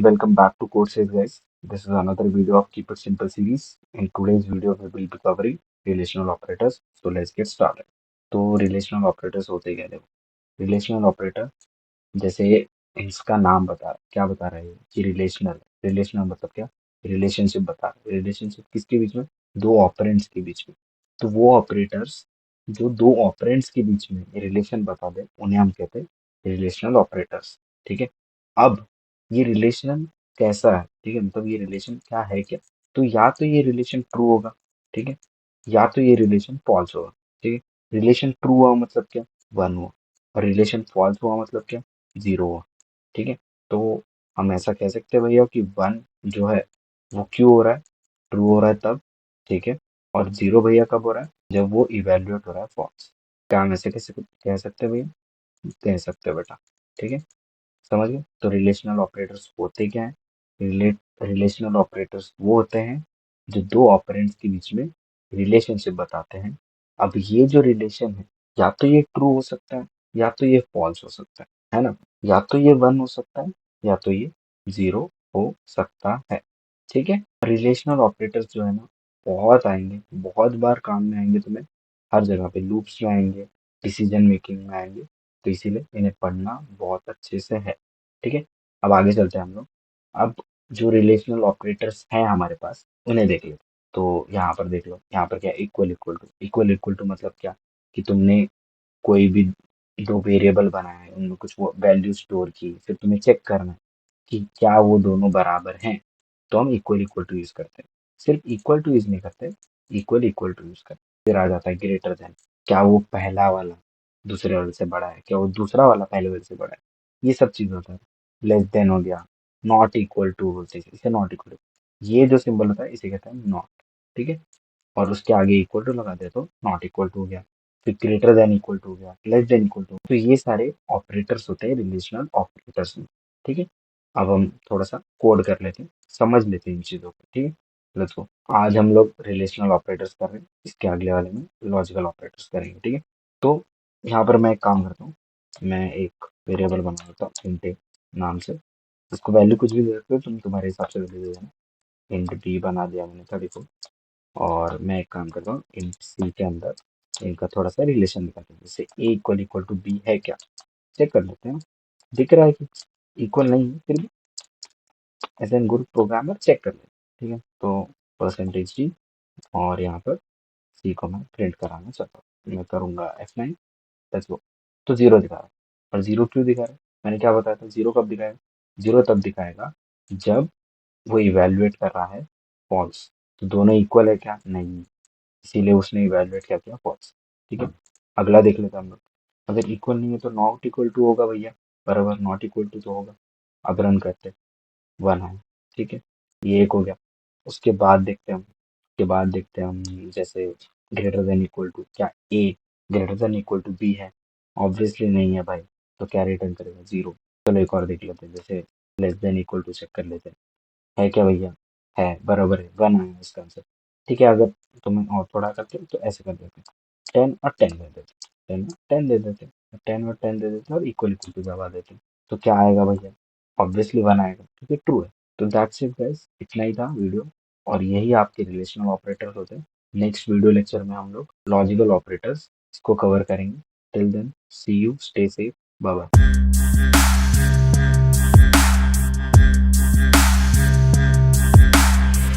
welcome back to Courses guys. This is another video of Keep It Simple series. In today's video we will be covering relational operators. So let's get started. तो relational operators होते क्या देखो. Relational operator जैसे इसका नाम क्या बता रहा है कि रिलेशनल मतलब क्या, रिलेशनशिप बता रहा है. रिलेशनशिप किसके बीच में, दो ऑपरेंट्स के बीच में. तो वो ऑपरेटर्स जो दो ऑपरेंट्स के बीच में रिलेशन बता दे उन्हें हम कहते हैं रिलेशनल ऑपरेटर्स. ठीक है. अब ये रिलेशन कैसा है, ठीक है, मतलब ये रिलेशन क्या है क्या, तो या तो ये रिलेशन ट्रू होगा, ठीक है, या तो ये रिलेशन फॉल्स होगा. ठीक है. रिलेशन ट्रू हुआ मतलब क्या, वन हुआ, और रिलेशन फॉल्स हुआ मतलब क्या, जीरो हुआ. ठीक है. तो हम ऐसा कह सकते हैं भैया कि वन जो है वो क्यों हो रहा है, ट्रू हो रहा है तब. ठीक है. और जीरो भैया कब हो रहा है, जब वो इवेल्युएट हो रहा है फॉल्स. क्या हम ऐसे कैसे कह सकते हैं भैया, कह सकते हैं बेटा. ठीक है. समझ गए. तो रिलेशनल ऑपरेटर्स होते क्या है, रिलेशनल ऑपरेटर्स वो होते हैं जो दो ऑपरेंट्स के बीच में रिलेशनशिप बताते हैं. अब ये जो रिलेशन है या तो ये ट्रू हो सकता है या तो ये फॉल्स हो सकता है ना, या तो ये वन हो सकता है या तो ये जीरो हो सकता है. ठीक है. रिलेशनल ऑपरेटर्स जो है ना बहुत आएंगे, बहुत बार काम में आएंगे तुम्हें, हर जगह पे लूप्स में आएंगे, डिसीजन मेकिंग में आएंगे. तो इसीलिए इन्हें पढ़ना बहुत अच्छे से है. ठीक है. अब आगे चलते हैं हम लोग. अब जो रिलेशनल ऑपरेटर्स हैं हमारे पास उन्हें देख लेते. तो यहाँ पर देख लो, यहाँ पर क्या इक्वल इक्वल टू मतलब क्या, कि तुमने कोई भी दो वेरिएबल बनाया है, उनमें कुछ वो वैल्यू स्टोर की, फिर तुम्हें चेक करना है कि क्या वो दोनों बराबर हैं. तो हम इक्वल इक्वल टू यूज करते हैं. सिर्फ इक्वल टू यूज नहीं करते, इक्वल इक्वल टू यूज करते हैं. फिर आ जाता है ग्रेटर देन. क्या वो पहला वाला दूसरे वाले से बड़ा है, क्या वो दूसरा वाला पहले वाले से बड़ा है, ये सब चीज होता है. लेस देन हो गया, नॉट इक्वल टू बोलते हैं इसे, नॉट इक्वल टू, ये जो सिंबल होता है इसे कहते हैं नॉट. ठीक है. और उसके आगे इक्वल टू लगा दे तो नॉट इक्वल टू हो गया. फिर ग्रेटर देन इक्वल टू हो गया, लेस देन इक्वल टू. तो ये सारे ऑपरेटर्स होते हैं रिलेशनल ऑपरेटर्स में. ठीक है. अब हम थोड़ा सा कोड कर लेते हैं, समझ लेते हैं इन चीजों को. ठीक है. Let's go. आज हम लोग रिलेशनल ऑपरेटर्स कर रहे हैं, इसके अगले वाले में लॉजिकल ऑपरेटर्स करेंगे. ठीक है. तो यहाँ पर मैं एक काम करता हूँ, मैं एक वेरिएबल बना लेता हूँ इंट नाम से. इसको वैल्यू कुछ भी दे सकते हो तुम, तुम्हारे हिसाब से वैल्यू दे देना. इंट बी बना दिया मैंने 34. और मैं एक काम करता हूँ, इन सी के अंदर इनका थोड़ा सा रिलेशन निकालते हैं. जैसे ए इक्वल टू बी है क्या, चेक कर लेते हैं. दिख रहा है कि इक्वल नहीं है, फिर भी as an good programmer check कर लेते हैं. ठीक है. तो परसेंटेज डी, और यहाँ पर सी को मैं प्रिंट कराना चाहता हूँ, मैं करूँगा F9. Let's go. तो जीरो दिखा रहा है. और जीरो क्यों दिखा रहा है, मैंने क्या बताया था, जीरो कब दिखाएगा, जीरो तब दिखाएगा जब वो इवेल्युएट कर रहा है फॉल्स. तो दोनों इक्वल है क्या, नहीं, इसीलिए उसने इवेल्युएट क्या किया, फॉल्स. ठीक है. अगला देख लेते हैं हम लोग. अगर इक्वल नहीं है तो नॉट इक्वल टू होगा भैया, बराबर, नॉट इक्वल टू तो होगा. अब रन करते हैं, वन है. ठीक है. ये एक हो गया. उसके बाद देखते हैं हम, उसके बाद देखते हैं हम, जैसे ग्रेटर देन इक्वल टू, क्या A greater than equal to B है, ऑब्वियसली नहीं है भाई. तो क्या रिटर्न करेगा, जीरो. चलो एक और देख लेते हैं, जैसे less than equal to check कर लेते हैं. है क्या भैया, है, बराबर है, वन है इसका आंसर. ठीक है. अगर तुम्हें और थोड़ा करते हो तो ऐसे कर देते हैं, 10 और 10 दे देते, 10 और 10 दे देते, 10 और 10 दे देते और इक्वल इक्वल टू दबा देते. तो क्या आएगा भैया, ऑब्वियसली वन आएगा क्योंकि ट्रू है. तो दैट्स इट गाइस, इतना ही था वीडियो. और यही आपके रिलेशनल ऑपरेटर्स होते हैं. नेक्स्ट वीडियो लेक्चर में हम लोग लॉजिकल ऑपरेटर्स इसको कवर करेंगे. Till then see you, stay safe, bye bye.